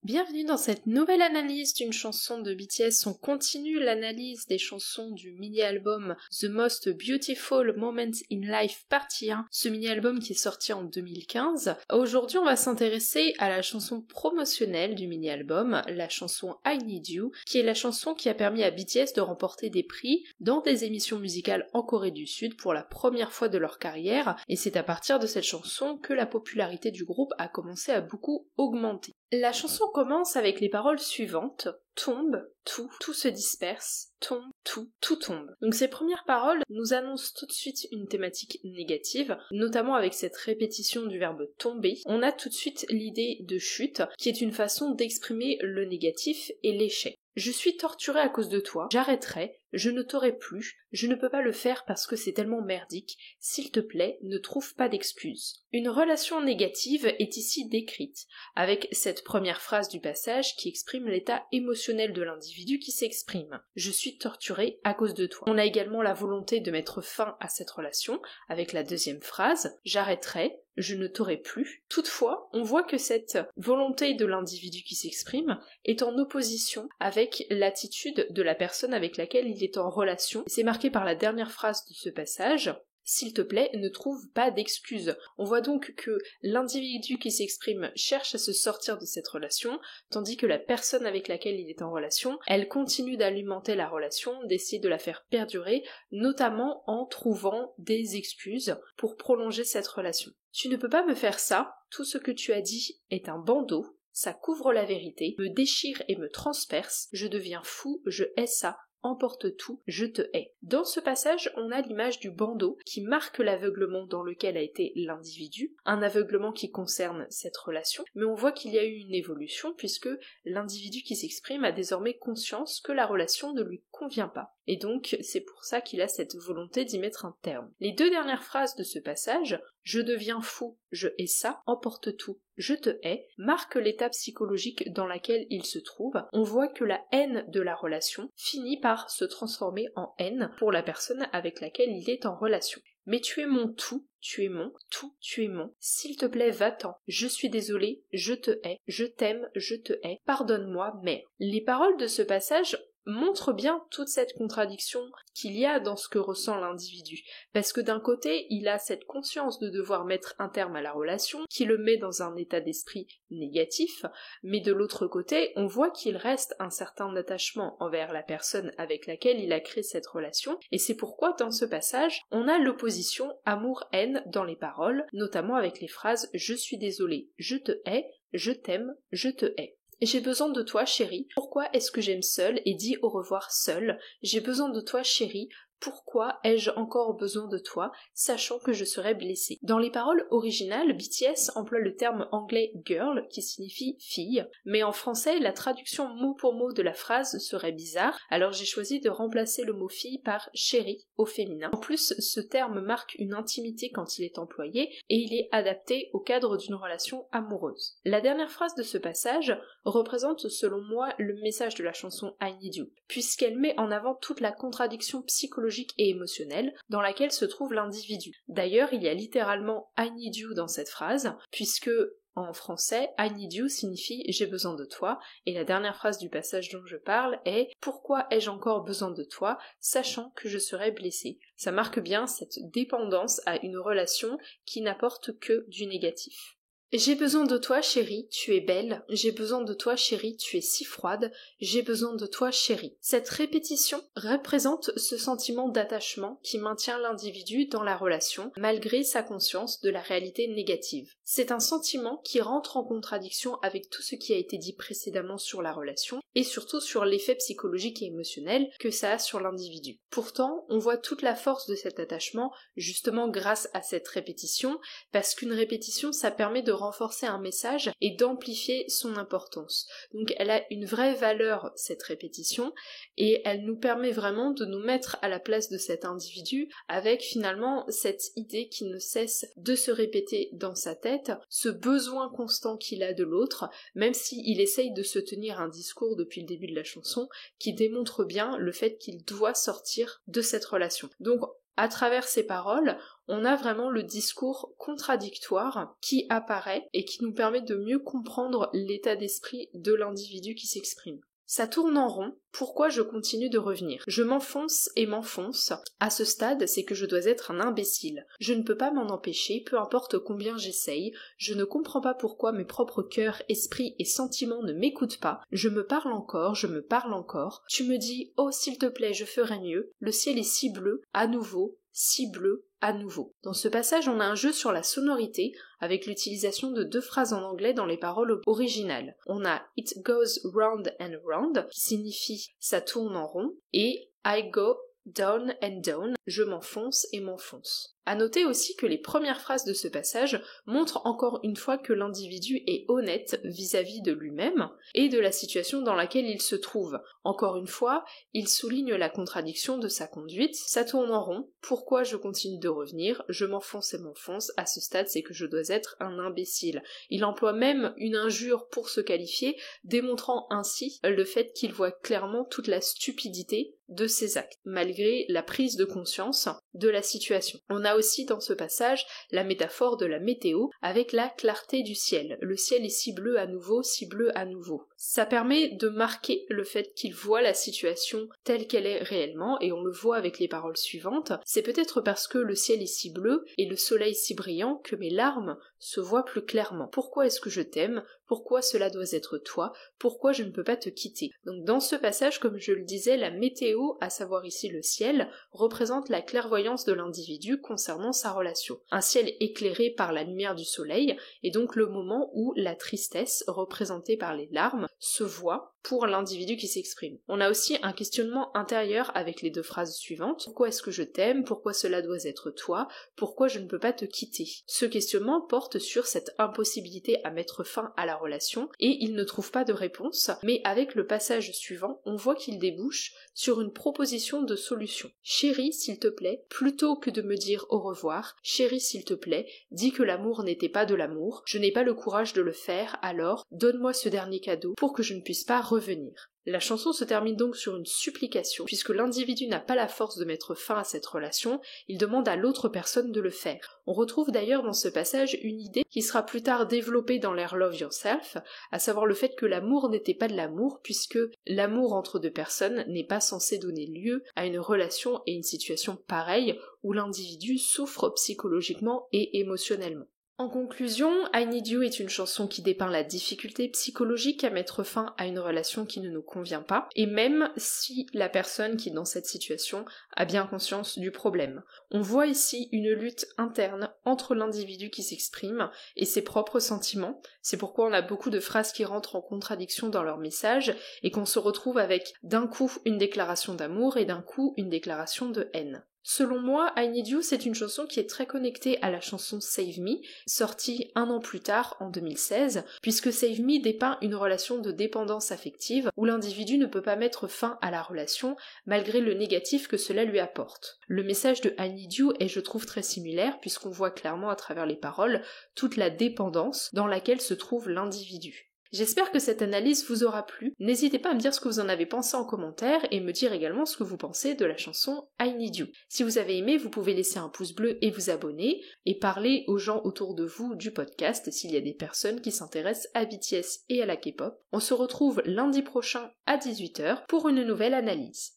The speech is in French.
Bienvenue dans cette nouvelle analyse d'une chanson de BTS. On continue l'analyse des chansons du mini-album The Most Beautiful Moments in Life Partie 1, ce mini-album qui est sorti en 2015. Aujourd'hui, on va s'intéresser à la chanson promotionnelle du mini-album, la chanson I Need You, qui est la chanson qui a permis à BTS de remporter des prix dans des émissions musicales en Corée du Sud pour la première fois de leur carrière, et c'est à partir de cette chanson que la popularité du groupe a commencé à beaucoup augmenter. La chanson commence avec les paroles suivantes: tombe, tout se disperse, tombe, tout tombe. Donc ces premières paroles nous annoncent tout de suite une thématique négative, notamment avec cette répétition du verbe tomber. On a tout de suite l'idée de chute, qui est une façon d'exprimer le négatif et l'échec. Je suis torturée à cause de toi, j'arrêterai, je ne t'aurai plus, je ne peux pas le faire parce que c'est tellement merdique, s'il te plaît, ne trouve pas d'excuses. Une relation négative est ici décrite, avec cette première phrase du passage qui exprime l'état émotionnel de l'individu qui s'exprime. Je suis torturée à cause de toi. On a également la volonté de mettre fin à cette relation, avec la deuxième phrase, j'arrêterai, je ne t'aurai plus. Toutefois, on voit que cette volonté de l'individu qui s'exprime est en opposition avec l'attitude de la personne avec laquelle il est en relation. C'est marqué par la dernière phrase de ce passage. S'il te plaît, ne trouve pas d'excuses. On voit donc que l'individu qui s'exprime cherche à se sortir de cette relation, tandis que la personne avec laquelle il est en relation, elle continue d'alimenter la relation, d'essayer de la faire perdurer, notamment en trouvant des excuses pour prolonger cette relation. Tu ne peux pas me faire ça, tout ce que tu as dit est un bandeau, ça couvre la vérité, me déchire et me transperce, je deviens fou, je hais ça, emporte tout, je te hais. Dans ce passage, on a l'image du bandeau qui marque l'aveuglement dans lequel a été l'individu, un aveuglement qui concerne cette relation, mais on voit qu'il y a eu une évolution puisque l'individu qui s'exprime a désormais conscience que la relation ne lui convient pas. Et donc, c'est pour ça qu'il a cette volonté d'y mettre un terme. Les deux dernières phrases de ce passage, je deviens fou, je hais ça, emporte tout, je te hais, marque l'état psychologique dans laquelle il se trouve. On voit que la haine de la relation finit par se transformer en haine pour la personne avec laquelle il est en relation. Mais tu es mon tout, tu es mon, tout, tu es mon, s'il te plaît va-t'en, je suis désolée, je te hais, je t'aime, je te hais, pardonne-moi, merde. Les paroles de ce passage montre bien toute cette contradiction qu'il y a dans ce que ressent l'individu, parce que d'un côté, il a cette conscience de devoir mettre un terme à la relation, qui le met dans un état d'esprit négatif, mais de l'autre côté, on voit qu'il reste un certain attachement envers la personne avec laquelle il a créé cette relation, et c'est pourquoi dans ce passage, on a l'opposition amour-haine dans les paroles, notamment avec les phrases « je suis désolée, je te hais »,« je t'aime, je te hais ». J'ai besoin de toi, chérie. Pourquoi est-ce que j'aime seul et dis au revoir seul? J'ai besoin de toi, chérie. Pourquoi ai-je encore besoin de toi, sachant que je serai blessée? Dans les paroles originales, BTS emploie le terme anglais girl, qui signifie fille, mais en français, la traduction mot pour mot de la phrase serait bizarre, alors j'ai choisi de remplacer le mot fille par chérie au féminin. En plus, ce terme marque une intimité quand il est employé, et il est adapté au cadre d'une relation amoureuse. La dernière phrase de ce passage représente selon moi le message de la chanson I Need You, puisqu'elle met en avant toute la contradiction psychologique et émotionnelle dans laquelle se trouve l'individu. D'ailleurs, il y a littéralement I need you dans cette phrase, puisque en français, I need you signifie j'ai besoin de toi, et la dernière phrase du passage dont je parle est pourquoi ai-je encore besoin de toi, sachant que je serai blessée. Ça marque bien cette dépendance à une relation qui n'apporte que du négatif. J'ai besoin de toi, chérie, tu es belle. J'ai besoin de toi, chérie, tu es si froide. J'ai besoin de toi, chérie. Cette répétition représente ce sentiment d'attachement qui maintient l'individu dans la relation, malgré sa conscience de la réalité négative. C'est un sentiment qui rentre en contradiction avec tout ce qui a été dit précédemment sur la relation, et surtout sur l'effet psychologique et émotionnel que ça a sur l'individu. Pourtant, on voit toute la force de cet attachement, justement grâce à cette répétition, parce qu'une répétition, ça permet de renforcer un message et d'amplifier son importance. Donc elle a une vraie valeur, cette répétition, et elle nous permet vraiment de nous mettre à la place de cet individu avec finalement cette idée qui ne cesse de se répéter dans sa tête, ce besoin constant qu'il a de l'autre, même s'il essaye de se tenir un discours depuis le début de la chanson qui démontre bien le fait qu'il doit sortir de cette relation. Donc à travers ces paroles, on a vraiment le discours contradictoire qui apparaît et qui nous permet de mieux comprendre l'état d'esprit de l'individu qui s'exprime. Ça tourne en rond, pourquoi je continue de revenir? Je m'enfonce et m'enfonce. À ce stade, c'est que je dois être un imbécile. Je ne peux pas m'en empêcher, peu importe combien j'essaye. Je ne comprends pas pourquoi mes propres cœurs, esprits et sentiments ne m'écoutent pas. Je me parle encore, je me parle encore. Tu me dis, oh s'il te plaît, je ferai mieux. Le ciel est si bleu, à nouveau, si bleu, à nouveau. Dans ce passage, on a un jeu sur la sonorité, avec l'utilisation de 2 phrases en anglais dans les paroles originales. On a « It goes round and round » qui signifie « ça tourne en rond » et « I go down and down » je m'enfonce et m'enfonce. À noter aussi que les premières phrases de ce passage montrent encore une fois que l'individu est honnête vis-à-vis de lui-même et de la situation dans laquelle il se trouve. Encore une fois, il souligne la contradiction de sa conduite. Ça tourne en rond, pourquoi je continue de revenir? Je m'enfonce et m'enfonce, à ce stade c'est que je dois être un imbécile. Il emploie même une injure pour se qualifier, démontrant ainsi le fait qu'il voit clairement toute la stupidité de ses actes, malgré la prise de conscience de la situation. On a aussi dans ce passage la métaphore de la météo avec la clarté du ciel. Le ciel est si bleu à nouveau, si bleu à nouveau. Ça permet de marquer le fait qu'il voit la situation telle qu'elle est réellement, et on le voit avec les paroles suivantes. C'est peut-être parce que le ciel est si bleu et le soleil si brillant que mes larmes se voient plus clairement. Pourquoi est-ce que je t'aime? Pourquoi cela doit être toi? Pourquoi je ne peux pas te quitter? Donc dans ce passage, comme je le disais, la météo, à savoir ici le ciel, représente la clairvoyance de l'individu concernant sa relation. Un ciel éclairé par la lumière du soleil est donc le moment où la tristesse, représentée par les larmes, se voit pour l'individu qui s'exprime. On a aussi un questionnement intérieur avec les 2 phrases suivantes. Pourquoi est-ce que je t'aime? Pourquoi cela doit être toi? Pourquoi je ne peux pas te quitter? Ce questionnement porte sur cette impossibilité à mettre fin à la relation et il ne trouve pas de réponse, mais avec le passage suivant, on voit qu'il débouche sur une proposition de solution. Chérie, s'il te plaît, plutôt que de me dire au revoir, chérie, s'il te plaît, dis que l'amour n'était pas de l'amour, je n'ai pas le courage de le faire, alors donne-moi ce dernier cadeau pour que je ne puisse pas revenir. La chanson se termine donc sur une supplication, puisque l'individu n'a pas la force de mettre fin à cette relation, il demande à l'autre personne de le faire. On retrouve d'ailleurs dans ce passage une idée qui sera plus tard développée dans l'ère Love Yourself, à savoir le fait que l'amour n'était pas de l'amour, puisque l'amour entre 2 personnes n'est pas censé donner lieu à une relation et une situation pareille où l'individu souffre psychologiquement et émotionnellement. En conclusion, I Need You est une chanson qui dépeint la difficulté psychologique à mettre fin à une relation qui ne nous convient pas, et même si la personne qui est dans cette situation a bien conscience du problème. On voit ici une lutte interne entre l'individu qui s'exprime et ses propres sentiments, c'est pourquoi on a beaucoup de phrases qui rentrent en contradiction dans leur message, et qu'on se retrouve avec d'un coup une déclaration d'amour et d'un coup une déclaration de haine. Selon moi, I Need You, c'est une chanson qui est très connectée à la chanson Save Me, sortie 1 an plus tard, en 2016, puisque Save Me dépeint une relation de dépendance affective où l'individu ne peut pas mettre fin à la relation malgré le négatif que cela lui apporte. Le message de I Need You est, je trouve, très similaire puisqu'on voit clairement à travers les paroles toute la dépendance dans laquelle se trouve l'individu. J'espère que cette analyse vous aura plu. N'hésitez pas à me dire ce que vous en avez pensé en commentaire et me dire également ce que vous pensez de la chanson I Need You. Si vous avez aimé, vous pouvez laisser un pouce bleu et vous abonner et parler aux gens autour de vous du podcast s'il y a des personnes qui s'intéressent à BTS et à la K-pop. On se retrouve lundi prochain à 18h pour une nouvelle analyse.